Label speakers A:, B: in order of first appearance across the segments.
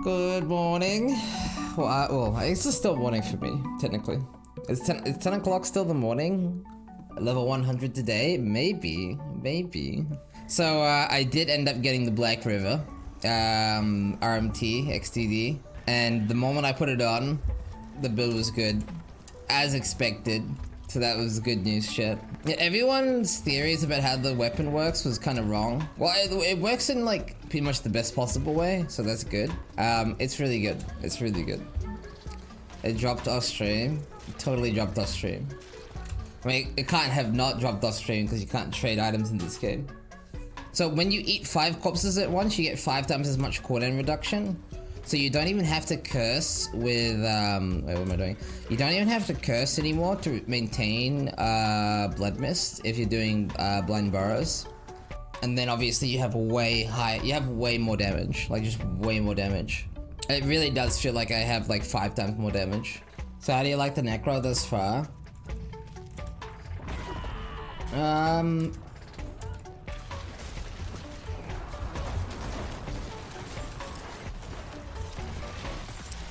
A: Good morning. Well, it's still morning for me, technically. Is 10 o'clock still the morning? Level 100 today? Maybe. So, I did end up getting the Black River, RMT, XTD, and the moment I put it on, the build was good, as expected. So that was good news shit. Yeah, everyone's theories about how the weapon works was kind of wrong. Well, it works in like pretty much the best possible way, so that's good. It's really good. It's really good. It dropped off stream. It totally dropped off stream. I mean, it can't have not dropped off stream because you can't trade items in this game. So when you eat 5 corpses at once, you get 5 times as much cooldown reduction. So you don't even have to curse with, wait, what am I doing? You don't even have to curse anymore to maintain Blood Mist if you're doing Blind Burrows. And then obviously you have way more damage, like just way more damage. It really does feel like I have like 5 times more damage. So how do you like the Necro thus far?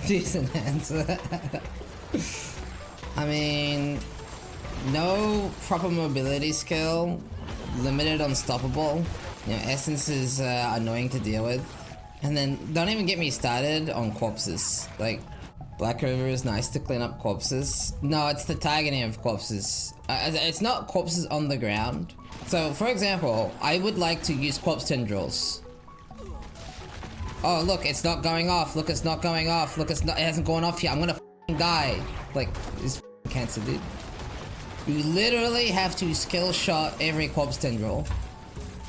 A: Decent answer. I mean, no proper mobility skill, limited unstoppable. You know, Essence is annoying to deal with. And then don't even get me started on corpses. Like, Black River is nice to clean up corpses. No, it's the targeting of corpses. It's not corpses on the ground. So, for example, I would like to use corpse tendrils. Oh, look, it's not going off. Look, it's not going off. Look, it hasn't gone off yet. I'm gonna die. Like, this cancer, dude. You literally have to skill shot every corpse tendril.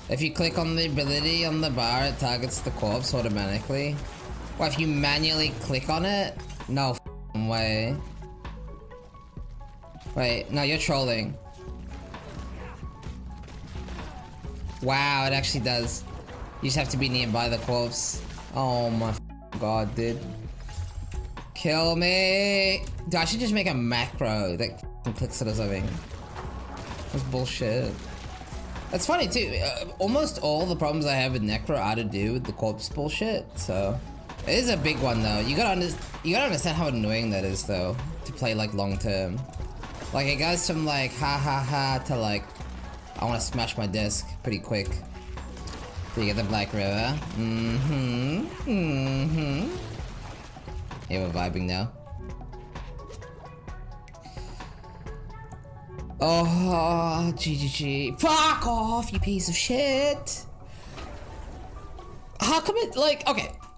A: If you click on the ability on the bar, it targets the corpse automatically. Well, if you manually click on it, no way. Wait, no, you're trolling. Wow, it actually does. You just have to be nearby the corpse. Oh my god, dude. Kill me! Dude, I should just make a macro that clicks it or something. That's bullshit. That's funny too. Almost all the problems I have with Necro are to do with the corpse bullshit, so... It is a big one though. You gotta understand how annoying that is though, to play like long term. Like it goes from like ha ha ha to like, I wanna smash my desk pretty quick. So you get the Black River. Yeah, we're vibing now. Oh, GGG. Fuck off, you piece of shit! How come it, like,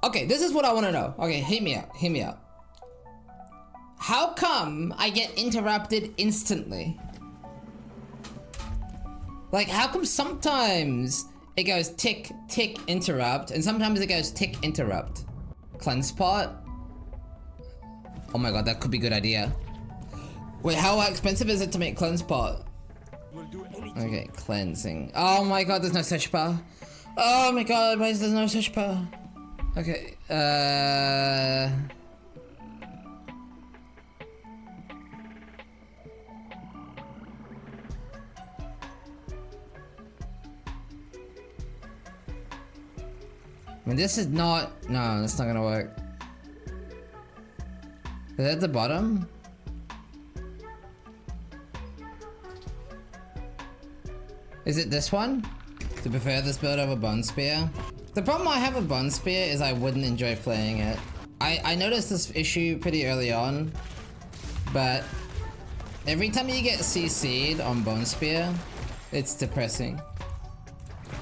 A: okay, this is what I wanna know. Okay, hear me out. How come I get interrupted instantly? Like, how come sometimes it goes tick, tick, interrupt, and sometimes it goes tick, interrupt? Cleanse pot? Oh my god, that could be a good idea. Wait, how expensive is it to make cleanse pot? Okay, cleansing. Oh my god, there's no search bar. Oh my god, why is there no search bar? Okay, I mean, this is not... No, that's not gonna work. Is that at the bottom? Is it this one? To prefer this build over Bone Spear? The problem I have with Bone Spear is I wouldn't enjoy playing it. I noticed this issue pretty early on, but every time you get CC'd on Bone Spear, it's depressing.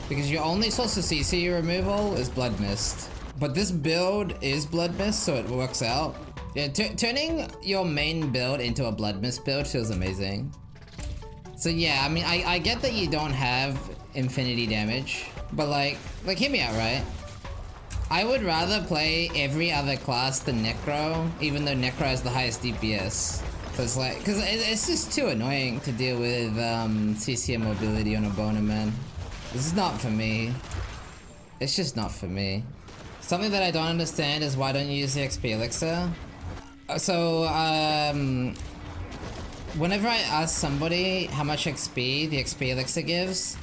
A: Because your only source of CC removal is Blood Mist. But this build is Blood Mist, so it works out. Yeah, turning your main build into a Blood Mist build feels amazing. So yeah, I mean, I get that you don't have infinity damage, but like hear me out, right? I would rather play every other class than Necro, even though Necro has the highest DPS. Cause it's just too annoying to deal with CC and mobility on a boner, man. This is not for me. It's just not for me. Something that I don't understand is why don't you use the XP elixir? So, whenever I ask somebody how much XP the XP elixir gives,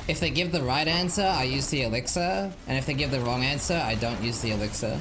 A: if they give the right answer, I use the elixir, and if they give the wrong answer, I don't use the elixir.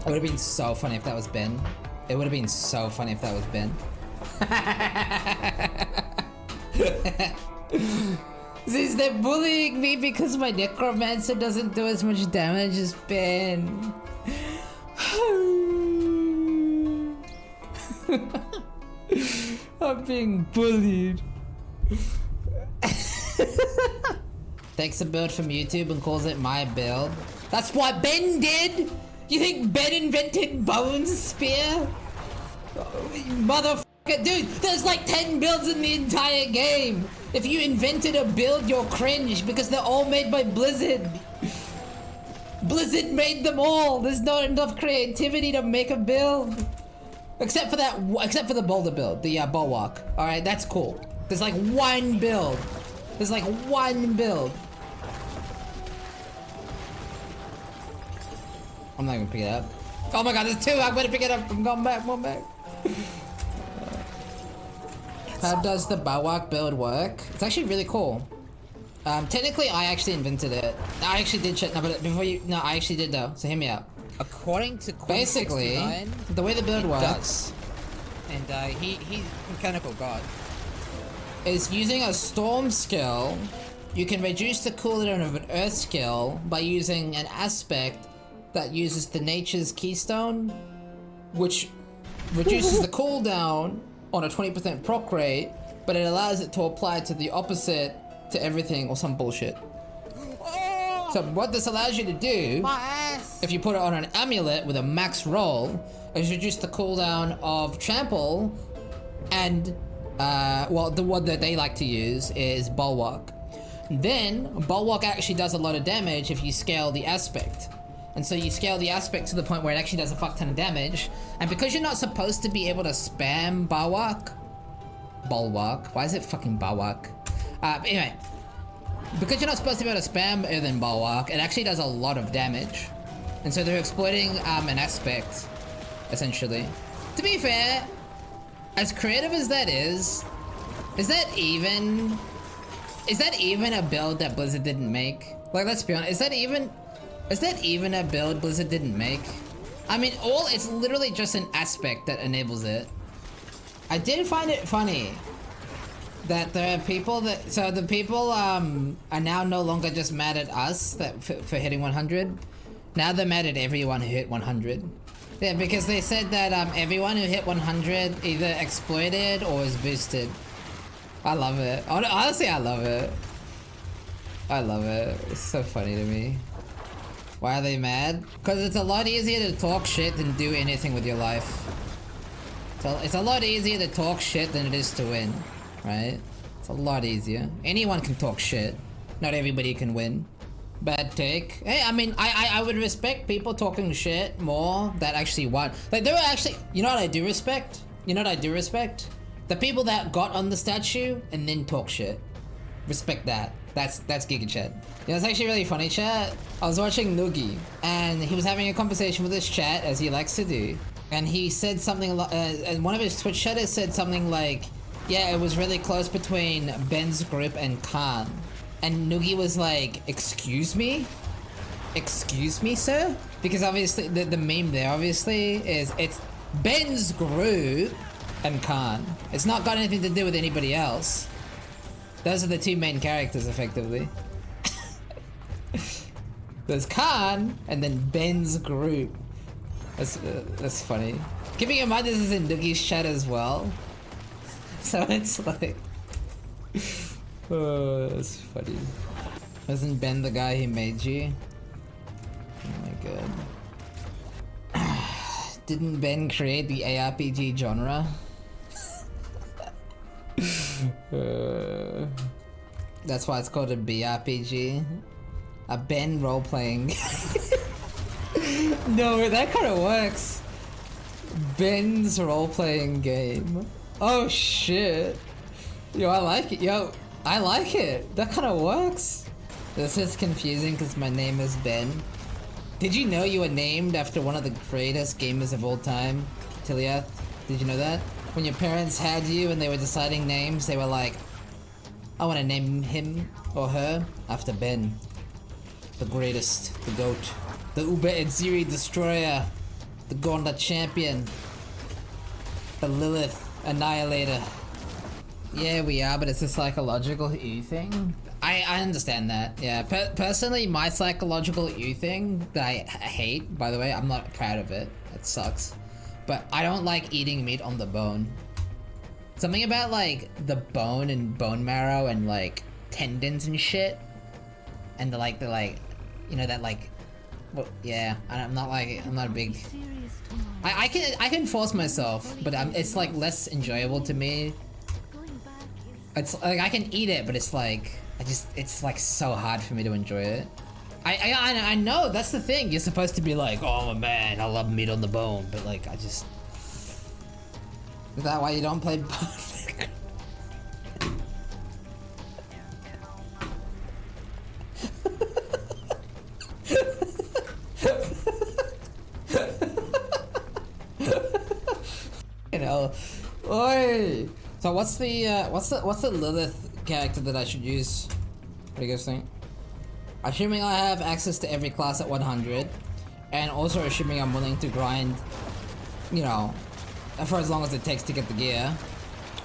A: It would have been so funny if that was Ben. It would have been so funny if that was Ben. Since they're bullying me because my Necromancer doesn't do as much damage as Ben. I'm being bullied. Takes a build from YouTube and calls it my build. That's what Ben did! You think Ben invented Bone Spear? Motherfucker, dude, there's like 10 builds in the entire game. If you invented a build, you're cringe because they're all made by Blizzard. Blizzard made them all. There's not enough creativity to make a build. Except for the boulder build, the bulwark. All right, that's cool. There's like one build. There's like one build. I'm not gonna pick it up. Oh my god, there's two. I'm gonna pick it up. I'm going back. I'm going back. How does the bulwark build work? It's actually really cool. Technically, I actually invented it. I actually did shit. No, but before you, no, I actually did though. So hear me out.
B: According to
A: basically, the way the build works,
B: and he's mechanical god,
A: is using a storm skill. You can reduce the cooldown of an earth skill by using an aspect that uses the nature's keystone, which reduces the cooldown on a 20% proc rate, but it allows it to apply to the opposite to everything or some bullshit. So what this allows you to do, if you put it on an amulet with a max roll, is reduce the cooldown of trample, and well, the one that they like to use is bulwark. Then bulwark actually does a lot of damage if you scale the aspect. And so you scale the aspect to the point where it actually does a fuck ton of damage. And because you're not supposed to be able to spam bulwark, why is it fucking bulwark? Anyway, because you're not supposed to be able to spam Earthen Bulwark, it actually does a lot of damage. And so they're exploiting an aspect, essentially. To be fair, as creative as that is that even a build that Blizzard didn't make? Like, let's be honest, is that even a build Blizzard didn't make? I mean, it's literally just an aspect that enables it. I did find it funny that there are people that, so the people are now no longer just mad at us that for hitting 100. Now they're mad at everyone who hit 100. Yeah, because they said that everyone who hit 100 either exploited or was boosted. I love it. Honestly, I love it. I love it. It's so funny to me. Why are they mad? Because it's a lot easier to talk shit than do anything with your life. So it's a lot easier to talk shit than it is to win. Right? It's a lot easier. Anyone can talk shit. Not everybody can win. Bad take. Hey, I mean, I would respect people talking shit more that actually won. Like, there were actually, you know what I do respect? You know what I do respect? The people that got on the statue and then talk shit. Respect that. That's Giga Chat. You know, it's actually really funny, chat. I was watching Noogie, and he was having a conversation with his chat, as he likes to do. And he said something, and one of his Twitch chatters said something like, yeah, it was really close between Ben's group and Khan. And Noogie was like, excuse me? Excuse me, sir? Because obviously, the meme there, obviously, is it's Ben's group and Khan. It's not got anything to do with anybody else. Those are the two main characters, effectively. There's Khan, and then Ben's group. That's funny. Keeping in mind this is in Noogie's chat as well. So it's like... oh, that's funny. Wasn't Ben the guy who made you? Oh my god. Didn't Ben create the ARPG genre? That's why it's called a BRPG. A Ben role-playing. No, that kind of works. Ben's role-playing game. Oh shit. Yo, I like it. Yo, I like it. That kind of works. This is confusing because my name is Ben. Did you know you were named after one of the greatest gamers of all time, Tiliath? Did you know that? When your parents had you and they were deciding names, they were like, I want to name him or her after Ben. The greatest, the GOAT, the Uber Edziri Destroyer. The Gauntlet Champion. The Lilith Annihilator. Yeah, we are, but it's a psychological ew thing. I understand that, yeah. Personally, my psychological ew thing that I hate, by the way, I'm not proud of it. It sucks. But I don't like eating meat on the bone. Something about like the bone and bone marrow and like tendons and shit. And the like, you know, that like, well, yeah, I'm not a big, I can force myself, but it's like less enjoyable to me. It's like I can eat it, but it's like it's like so hard for me to enjoy it. I know that's the thing. You're supposed to be like, oh man, I love meat on the bone, but like I just. Is that why you don't play bone? You know, oi. So what's the Lilith character that I should use? What do you guys think? Assuming I have access to every class at 100, and also assuming I'm willing to grind, you know, for as long as it takes to get the gear.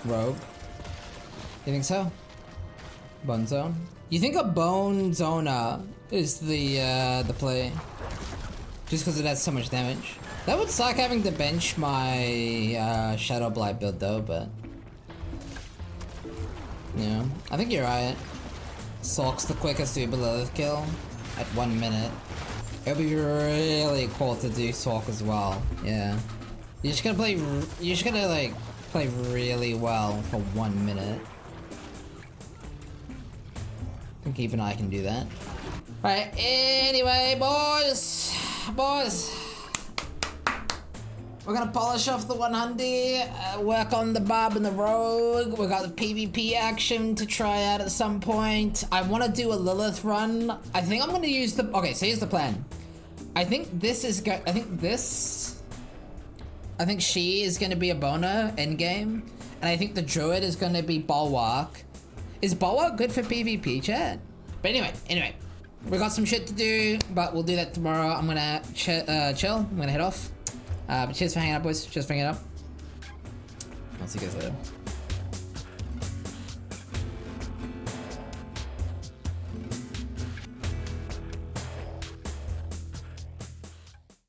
A: Rogue. You think so? Bone zone? You think a bone zoner is the play? Just because it has so much damage? That would suck having to bench my Shadow Blight build though, but yeah, I think you're right. Sulk's the quickest Uber Lilith kill at 1 minute. It'll be really cool to do Sulk as well. Yeah, you're just gonna like play really well for 1 minute. I think even I can do that. Right. Anyway, boys. We're gonna polish off the 100, work on the Barb and the Rogue. We got the PvP action to try out at some point. I want to do a Lilith run. I think I'm gonna use the. Okay, so here's the plan. I think she is gonna be a boner endgame, and I think the Druid is gonna be Bulwark. Is Bulwark good for PvP, chat? But anyway, we got some shit to do, but we'll do that tomorrow. I'm gonna chill. I'm gonna head off. But cheers for hanging out, boys. Cheers for hanging out. I'll see you guys later.